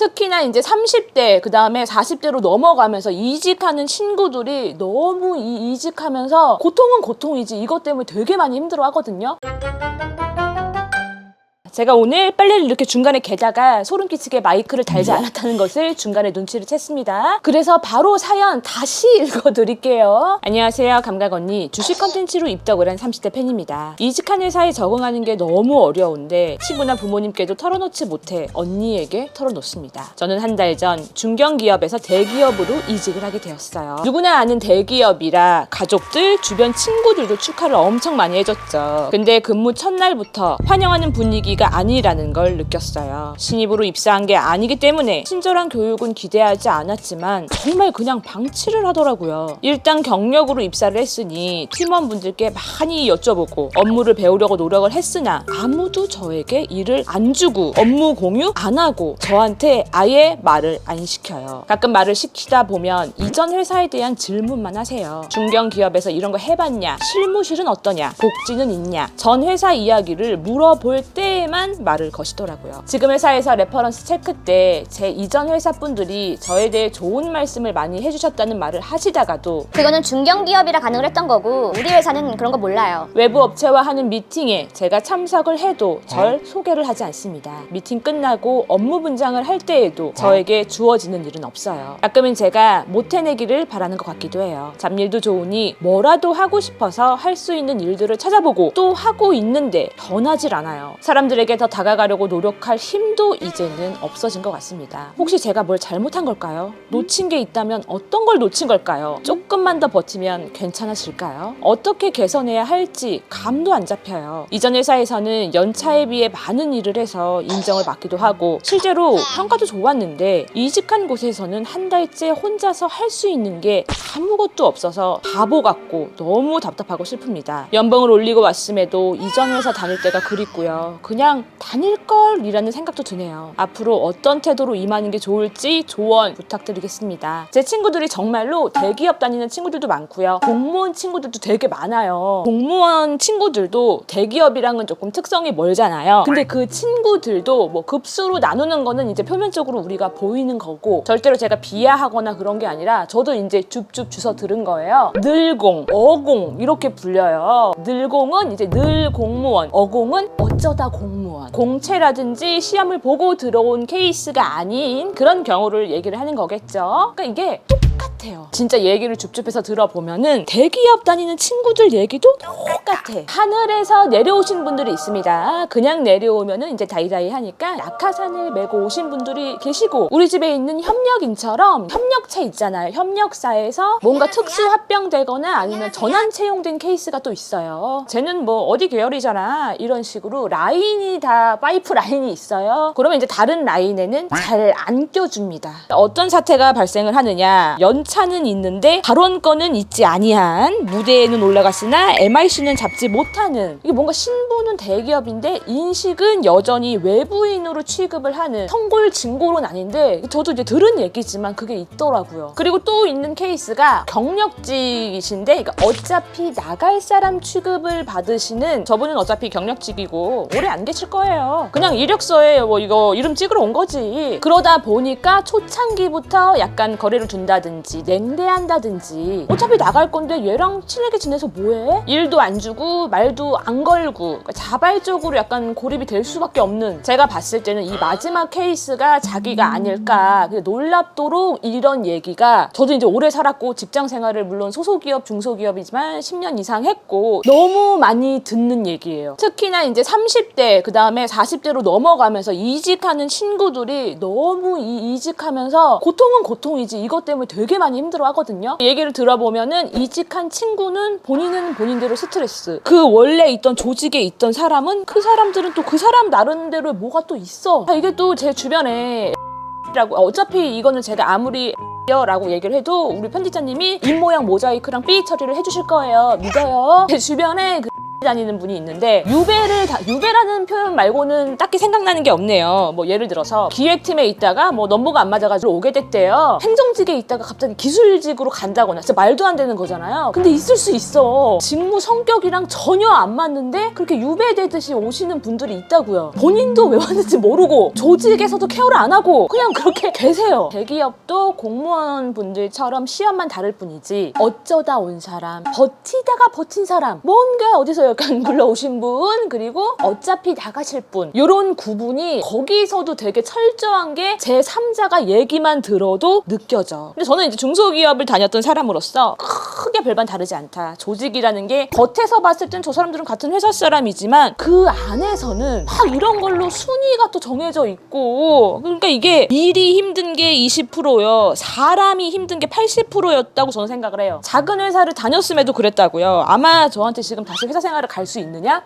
특히나 이제 30대 그 다음에 40대로 넘어가면서 이직하는 친구들이 너무 이직하면서 고통은 고통이지 이것 때문에 되게 많이 힘들어 하거든요. 제가 오늘 빨래를 이렇게 중간에 개다가 소름 끼치게 마이크를 달지 않았다는 것을 중간에 눈치를 챘습니다. 그래서 바로 사연 다시 읽어드릴게요. 안녕하세요. 감각언니. 주식 컨텐츠로 입덕을 한 30대 팬입니다. 이직한 회사에 적응하는 게 너무 어려운데 친구나 부모님께도 털어놓지 못해 언니에게 털어놓습니다. 저는 한 달 전 중견기업에서 대기업으로 이직을 하게 되었어요. 누구나 아는 대기업이라 가족들, 주변 친구들도 축하를 엄청 많이 해줬죠. 근데 근무 첫날부터 환영하는 분위기가 아니라는 걸 느꼈어요. 신입으로 입사한 게 아니기 때문에 친절한 교육은 기대하지 않았지만 정말 그냥 방치를 하더라고요. 일단 경력으로 입사를 했으니 팀원분들께 많이 여쭤보고 업무를 배우려고 노력을 했으나 아무도 저에게 일을 안 주고 업무 공유 안 하고 저한테 아예 말을 안 시켜요. 가끔 말을 시키다 보면 이전 회사에 대한 질문만 하세요. 중견기업에서 이런 거 해봤냐? 실무실은 어떠냐? 복지는 있냐? 전 회사 이야기를 물어볼 때에만 말을 거시더라고요. 지금 회사에서 레퍼런스 체크 때 제 이전 회사 분들이 저에 대해 좋은 말씀을 많이 해주셨다는 말을 하시다가도 그거는 중견기업이라 가능을 했던 거고 우리 회사는 그런 거 몰라요. 외부 업체와 하는 미팅에 제가 참석을 해도 절 소개를 하지 않습니다. 미팅 끝나고 업무 분장을 할 때에도 저에게 주어지는 일은 없어요. 가끔은 제가 못 해내기를 바라는 것 같기도 해요. 잡일도 좋으니 뭐라도 하고 싶어서 할 수 있는 일들을 찾아보고 또 하고 있는데 변하질 않아요. 사람들에게 더 다가가려고 노력할 힘도 이제는 없어진 것 같습니다. 혹시 제가 뭘 잘못한 걸까요? 놓친 게 있다면 어떤 걸 놓친 걸까요? 조금만 더 버티면 괜찮아질까요? 어떻게 개선해야 할지 감도 안 잡혀요. 이전 회사에서는 연차에 비해 많은 일을 해서 인정을 받기도 하고 실제로 평가도 좋았는데 이직한 곳에서는 한 달째 혼자서 할 수 있는 게 아무것도 없어서 바보 같고 너무 답답하고 슬픕니다. 연봉을 올리고 왔음에도 이전 회사 다닐 때가 그립고요. 그냥 다닐걸 이라는 생각도 드네요. 앞으로 어떤 태도로 임하는 게 좋을지 조언 부탁드리겠습니다. 제 친구들이 정말로 대기업 다니는 친구들도 많고요. 공무원 친구들도 되게 많아요. 공무원 친구들도 대기업이랑은 조금 특성이 멀잖아요. 근데 그 친구들도 뭐 급수로 나누는 거는 이제 표면적으로 우리가 보이는 거고 절대로 제가 비하하거나 그런 게 아니라 저도 이제 줍줍 주워 들은 거예요. 늘공, 어공 이렇게 불려요. 늘공은 이제 늘 공무원, 어공은 어쩌다 공무원. 공채라든지 시험을 보고 들어온 케이스가 아닌 그런 경우를 얘기를 하는 거겠죠. 그러니까 이게 똑같아요. 진짜 얘기를 줍줍해서 들어보면은 대기업 다니는 친구들 얘기도 똑같아. 하늘에서 내려오신 분들이 있습니다. 그냥 내려오면은 이제 다이다이 하니까 낙하산을 메고 오신 분들이 계시고 우리 집에 있는 협력인처럼 협력차 있잖아요. 협력사에서 뭔가 특수 합병되거나 아니면 전환 채용된 케이스가 또 있어요. 쟤는 뭐 어디 계열이잖아 이런 식으로 라인이 다 파이프 라인이 있어요. 그러면 이제 다른 라인에는 잘 안 껴줍니다. 어떤 사태가 발생을 하느냐? 연차는 있는데 발언권은 있지 아니한 무대에는 올라갔으나 MIC는 잡지 못하는 이게 뭔가 신분은 대기업인데 인식은 여전히 외부인으로 취급을 하는 성골진골은 아닌데 저도 이제 들은 얘기지만 그게 있더라고요. 그리고 또 있는 케이스가 경력직이신데 그러니까 어차피 나갈 사람 취급을 받으시는 저분은 어차피 경력직이고 오래 안 계실 거예요. 그냥 이력서에 뭐 이거 이름 찍으러 온 거지. 그러다 보니까 초창기부터 약간 거래를 둔다든지 냉대한다든지 어차피 나갈 건데 얘랑 친하게 지내서 뭐해? 일도 안 주고 말도 안 걸고 그러니까 자발적으로 약간 고립이 될 수밖에 없는 제가 봤을 때는 이 마지막 케이스가 자기가 아닐까 놀랍도록 이런 얘기가 저도 이제 오래 살았고 직장 생활을 물론 소소기업 중소기업이지만 10년 이상 했고 너무 많이 듣는 얘기예요. 특히나 이제 30대 그 다음에 40대로 넘어가면서 이직하는 친구들이 너무 이직하면서 고통은 고통이지 이것 때문에 되게 많이 힘들어 하거든요. 얘기를 들어보면은 이직한 친구는 본인은 본인대로 스트레스 그 원래 있던 조직에 있던 사람은 그 사람들은 또 그 사람 나름대로 뭐가 또 있어. 이게 또 제 주변에 라고 어차피 이거는 제가 아무리 라고 얘기를 해도 우리 편집자님이 입모양 모자이크랑 삐 처리를 해주실 거예요. 믿어요. 제 주변에 다니는 분이 있는데 유배라는 표현 말고는 딱히 생각나는 게 없네요. 뭐 예를 들어서 기획팀에 있다가 뭐 넘버가 안 맞아가지고 오게 됐대요. 행정직에 있다가 갑자기 기술직으로 간다거나 진짜 말도 안 되는 거잖아요. 근데 있을 수 있어. 직무 성격이랑 전혀 안 맞는데 그렇게 유배되듯이 오시는 분들이 있다고요. 본인도 왜 왔는지 모르고 조직에서도 케어를 안 하고 그냥 그렇게 계세요. 대기업도 공무원 분들처럼 시험만 다를 뿐이지 어쩌다 온 사람, 버티다가 버틴 사람, 뭔가 어디서 약간 굴러오신 분, 그리고 어차피 나가실 분, 이런 구분이 거기서도 되게 철저한 게 제3자가 얘기만 들어도 느껴져. 근데 저는 이제 중소기업을 다녔던 사람으로서 크게 별반 다르지 않다. 조직이라는 게 겉에서 봤을 땐 저 사람들은 같은 회사 사람이지만 그 안에서는 막 이런 걸로 순위가 또 정해져 있고, 그러니까 이게 일이 힘든 게 20%요. 사람이 힘든 게 80%였다고 저는 생각을 해요. 작은 회사를 다녔음에도 그랬다고요. 아마 저한테 지금 다시 회사 생활을 갈 수 있느냐?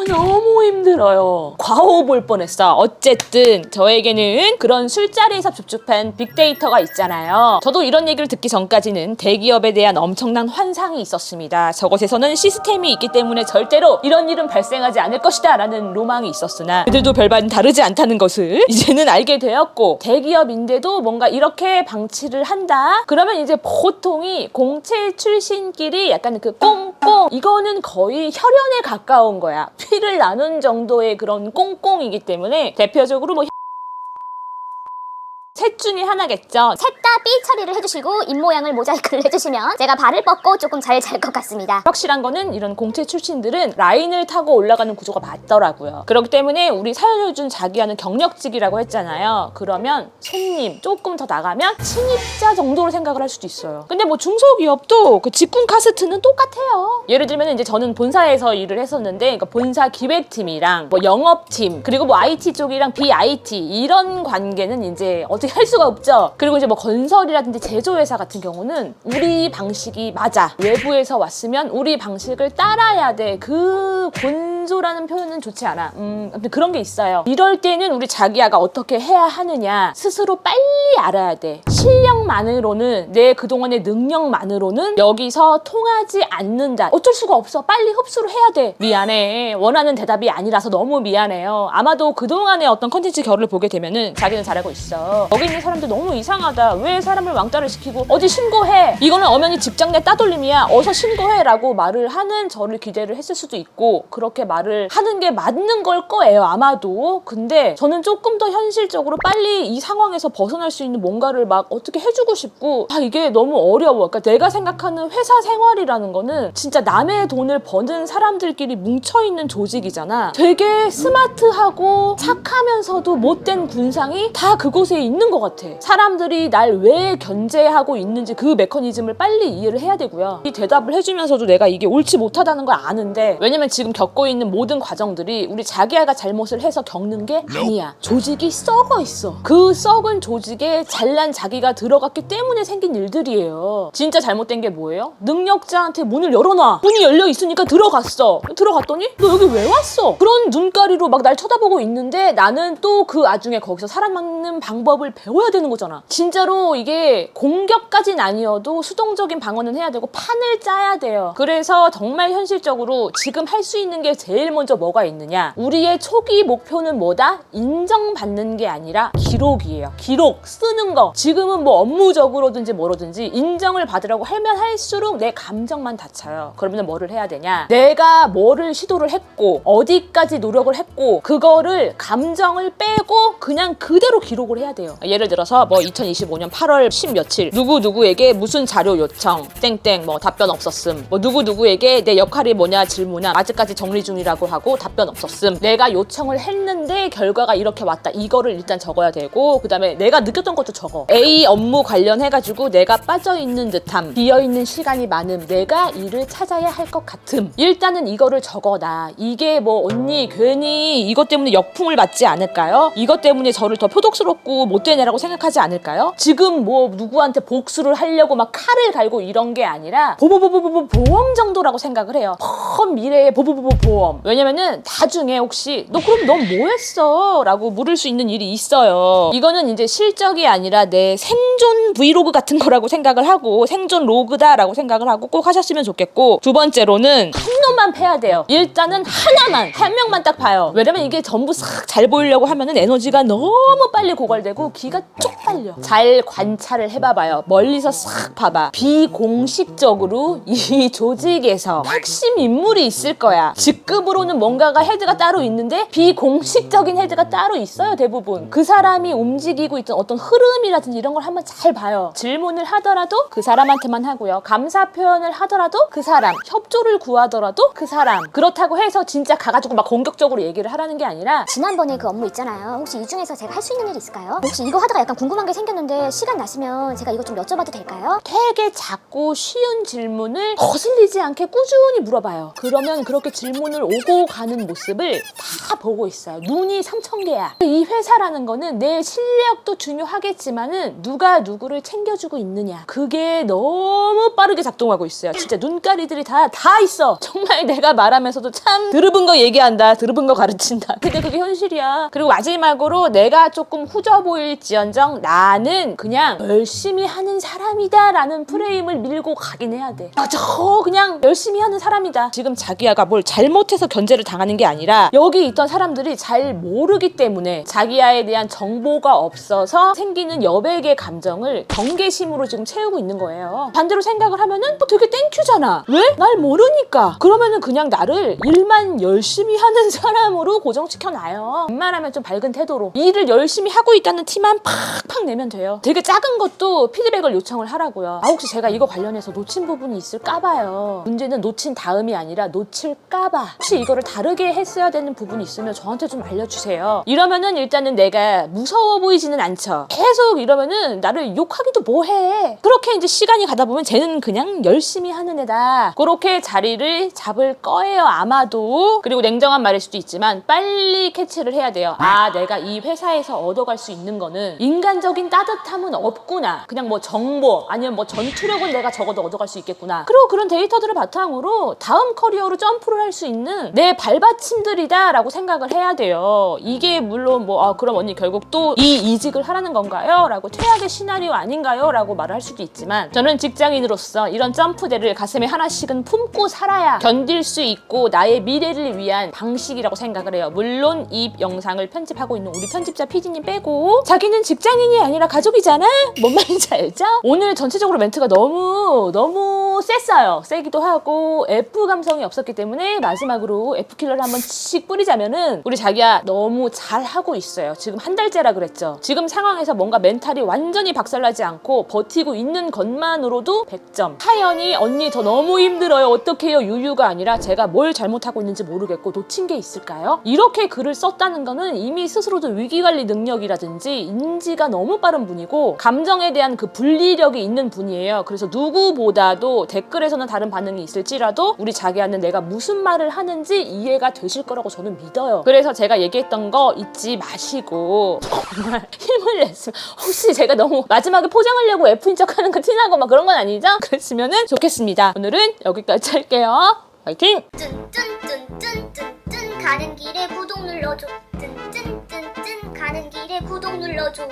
너무 힘들어요. 과호 볼 뻔했어. 어쨌든 저에게는 그런 술자리에서 줍줍한 빅데이터가 있잖아요. 저도 이런 얘기를 듣기 전까지는 대기업에 대한 엄청난 환상이 있었습니다. 저것에서는 시스템이 있기 때문에 절대로 이런 일은 발생하지 않을 것이다 라는 로망이 있었으나 그들도 별반 다르지 않다는 것을 이제는 알게 되었고, 대기업인데도 뭔가 이렇게 방치를 한다? 그러면 이제 보통이 공채 출신끼리 약간 그 꽁꽁, 이거는 거의 혈연에 가까운 거야. 피를 나눈 정도의 그런 꽁꽁이기 때문에 대표적으로 뭐 셋 중에 하나겠죠. 셋 다 삐 처리를 해주시고 입모양을 모자이크를 해주시면 제가 발을 뻗고 조금 잘 잘 것 같습니다. 확실한 거는 이런 공채 출신들은 라인을 타고 올라가는 구조가 맞더라고요. 그렇기 때문에 우리 사연을 준 자기와는 경력직이라고 했잖아요. 그러면 손님 조금 더 나가면 침입자 정도로 생각을 할 수도 있어요. 근데 뭐 중소기업도 그 직군 카스트는 똑같아요. 예를 들면 이제 저는 본사에서 일을 했었는데, 그러니까 본사 기획팀이랑 뭐 영업팀, 그리고 뭐 IT 쪽이랑 BIT 이런 관계는 이제 어떻게 할 수가 없죠. 그리고 이제 뭐 건설이라든지 제조회사 같은 경우는 우리 방식이 맞아. 외부에서 왔으면 우리 방식을 따라야 돼. 그 곤조라는 표현은 좋지 않아. 아무튼 그런 게 있어요. 이럴 때는 우리 자기야가 어떻게 해야 하느냐. 스스로 빨리 알아야 돼. 실력만으로는, 내 그동안의 능력만으로는 여기서 통하지 않는다. 어쩔 수가 없어. 빨리 흡수를 해야 돼. 미안해. 원하는 대답이 아니라서 너무 미안해요. 아마도 그동안의 어떤 컨텐츠 결을 보게 되면은 자기는 잘하고 있어. 여기 있는 사람들 너무 이상하다. 왜 사람을 왕따를 시키고 어디 신고해. 이거는 엄연히 직장 내 따돌림이야. 어서 신고해 라고 말을 하는 저를 기대를 했을 수도 있고, 그렇게 말을 하는 게 맞는 걸 거예요. 아마도. 근데 저는 조금 더 현실적으로 빨리 이 상황에서 벗어날 수 있는 뭔가를 막 어떻게 해주고 싶고, 이게 너무 어려워. 그러니까 내가 생각하는 회사 생활이라는 거는 진짜 남의 돈을 버는 사람들끼리 뭉쳐있는 조직이잖아. 되게 스마트하고 착하면서도 못된 군상이 다 그곳에 있는 것 같아. 사람들이 날 왜 견제하고 있는지 그 메커니즘을 빨리 이해를 해야 되고요. 이 대답을 해주면서도 내가 이게 옳지 못하다는 걸 아는데, 왜냐면 지금 겪고 있는 모든 과정들이 우리 자기야가 잘못을 해서 겪는 게 아니야. 조직이 썩어 있어. 그 썩은 조직에 잘난 자기가 들어갔기 때문에 생긴 일들이에요. 진짜 잘못된 게 뭐예요? 능력자한테 문을 열어놔. 문이 열려 있으니까 들어갔어. 들어갔더니 너 여기 왜 왔어? 그런 눈가리로 막 날 쳐다보고 있는데 나는 또 그 와중에 거기서 살아남는 방법을 배워야 되는 거잖아. 진짜로 이게 공격까진 아니어도 수동적인 방어는 해야 되고 판을 짜야 돼요. 그래서 정말 현실적으로 지금 할 수 있는 게 제일 먼저 뭐가 있느냐? 우리의 초기 목표는 뭐다? 인정받는 게 아니라 기록이에요. 기록, 쓰는 거. 지금은 뭐 업무적으로든지 뭐로든지 인정을 받으라고 하면 할수록 내 감정만 다쳐요. 그러면 뭐를 해야 되냐? 내가 뭐를 시도를 했고 어디까지 노력을 했고 그거를 감정을 빼고 그냥 그대로 기록을 해야 돼요. 예를 들어서 뭐 2025년 8월 10 며칠 누구누구에게 무슨 자료 요청 땡땡 뭐 답변 없었음, 뭐 누구누구에게 내 역할이 뭐냐 질문함 아직까지 정리 중이라고 하고 답변 없었음, 내가 요청을 했는데 결과가 이렇게 왔다, 이거를 일단 적어야 되고, 그 다음에 내가 느꼈던 것도 적어. A 업무 관련해가지고 내가 빠져있는 듯함, 비어있는 시간이 많음, 내가 일을 찾아야 할 것 같음, 일단은 이거를 적어놔. 이게 뭐 언니 괜히 이것 때문에 역풍을 맞지 않을까요? 이것 때문에 저를 더 표독스럽고 못된 애라고 생각하지 않을까요? 지금 뭐 누구한테 복수를 하려고 막 칼을 갈고 이런 게 아니라 보험 정도라고 생각을 해요. 먼 미래의 보험. 왜냐면은 나중에 혹시 너 그럼 넌 뭐 했어? 라고 물을 수 있는 일이 있어요. 이거는 이제 실적이 아니라 내 생존 브이로그 같은 거라고 생각을 하고 생존 로그다라고 생각을 하고 꼭 하셨으면 좋겠고, 두 번째로는 한 놈만 패야 돼요. 일단은 하나만, 한 명만 딱 봐요. 왜냐면 이게 전부 싹 잘 보이려고 하면은 에너지가 너무 빨리 고갈되고 기가 쪽 빨려. 잘 관찰을 해봐봐요. 멀리서 싹 봐봐. 비공식적으로 이 조직에서 핵심 인물이 있을 거야. 직급으로는 뭔가가 헤드가 따로 있는데 비공식적인 헤드가 따로 있어요. 대부분 그 사람이 움직이고 있던 어떤 흐름이라든지 이런 걸 한번 잘 봐요. 질문을 하더라도 그 사람한테만 하고요. 감사 표현을 하더라도 그 사람, 협조를 구하더라도 그 사람. 그렇다고 해서 진짜 가가지고 막 공격적으로 얘기를 하라는 게 아니라, 지난번에 그 업무 있잖아요. 혹시 이 중에서 제가 할 수 있는 일이 있을까요? 혹시 이거 하다가 약간 궁금한 게 생겼는데 시간 나시면 제가 이거 좀 여쭤봐도 될까요? 되게 작고 쉬운 질문을 거슬리지 않게 꾸준히 물어봐요. 그러면 그렇게 질문을 오고 가는 모습을 다 보고 있어요. 눈이 3,000개야. 이 회사라는 거는 내 실력도 중요하겠지만은 누가 누구를 챙겨주고 있느냐, 그게 너무 빠르게 작동하고 있어요. 진짜 눈가리들이 다 있어. 정말 내가 말하면서도 참 드러본 거 얘기한다, 드러본 거 가르친다. 근데 그게 현실이야. 그리고 마지막으로 내가 조금 후져 보일지언정 나는 그냥 열심히 하는 사람이다 라는 프레임을 밀고 가긴 해야 돼. 저 그냥 열심히 하는 사람이다. 지금 자기야가 뭘 잘못해서 견제를 당하는 게 아니라 여기 있던 사람들이 잘 모르기 때문에 자기야에 대한 정보가 없어서 생기는 여백의 감정을 경계심으로 지금 채우고 있는 거예요. 반대로 생각을 하면은 되게 땡큐잖아. 왜? 날 모르니까. 그러면은 그냥 나를 일만 열심히 하는 사람으로 고정시켜놔요. 웬만하면 좀 밝은 태도로 일을 열심히 하고 있다는 티만 팍팍 내면 돼요. 되게 작은 것도 피드백을 요청을 하라고요. 혹시 제가 이거 관련해서 놓친 부분이 있을까봐요. 문제는 놓친 다음이 아니라 놓칠까봐. 혹시 이거를 다르게 했어야 되는 부분이 있으면 저한테 좀 알려주세요. 이러면은 일단은 내가 무서워 보이지는 않죠. 계속 이러면은 나를 욕하기도 뭐해. 그렇게 이제 시간이 가다 보면 쟤는 그냥 열심히 하는 애다. 그렇게 자리를 잡을 거예요, 아마도. 그리고 냉정한 말일 수도 있지만 빨리 캐치를 해야 돼요. 아, 내가 이 회사에서 얻어갈 수 있는 거는 인간적인 따뜻함은 없구나. 그냥 뭐 정보 아니면 뭐 전투력은 내가 적어도 얻어갈 수 있겠구나. 그리고 그런 데이터들을 바탕으로 다음 커리어로 점프를 할 수 있는 내 발받침들이다 라고 생각을 해야 돼요. 이게 물론 뭐 그럼 언니 결국 또 이 이직을 하라는 건가요? 라고 최악의 시나리오 아닌가요? 라고 말을 할 수도 있지만, 저는 직장인으로서 이런 점프대를 가슴에 하나씩은 품고 살아야 견딜 수 있고 나의 미래를 위한 방식이라고 생각을 해요. 물론 이 영상을 편집하고 있는 우리 편집자 PD님 빼고 자기는 직장인이 아니라 가족이잖아? 뭔 말인지 알죠? 오늘 전체적으로 멘트가 너무 셌어요. 세기도 하고 F 감성이 없었기 때문에 마지막으로 F킬러를 한번 씩 뿌리자면은, 우리 자기야 너무 잘하고 있어요. 지금 한 달째라 그랬죠. 지금 상황에서 뭔가 멘탈이 완전히 박살나지 않고 버티고 있는 것만으로도 100점. 하연이 언니 저 너무 힘들어요. 어떡해요? 유유가 아니라 제가 뭘 잘못하고 있는지 모르겠고 놓친 게 있을까요? 이렇게 글을 썼다는 거는 이미 스스로도 위기관리 능력이라든지 인지가 너무 빠른 분이고 감정에 대한 그 분리력이 있는 분이에요. 그래서 누구보다도 댓글에서는 다른 반응이 있을지라도 우리 자기야는 내가 무슨 말을 하는지 이해가 되실 거라고 저는 믿어요. 그래서 제가 얘기했던 거 잊지 마시고 정말 힘을 냈으면, 혹시 제가 너무 마지막에 포장하려고 F인 척하는 거 티나고 막 그런 건 아니죠? 그랬으면 좋겠습니다. 오늘은 여기까지 할게요. 화이팅! 쭌쭌쭌쭌쭌쭌 가는 길에 구독 눌러줘. 쭌쭌쭌쭌 가는 길에 구독 눌러줘.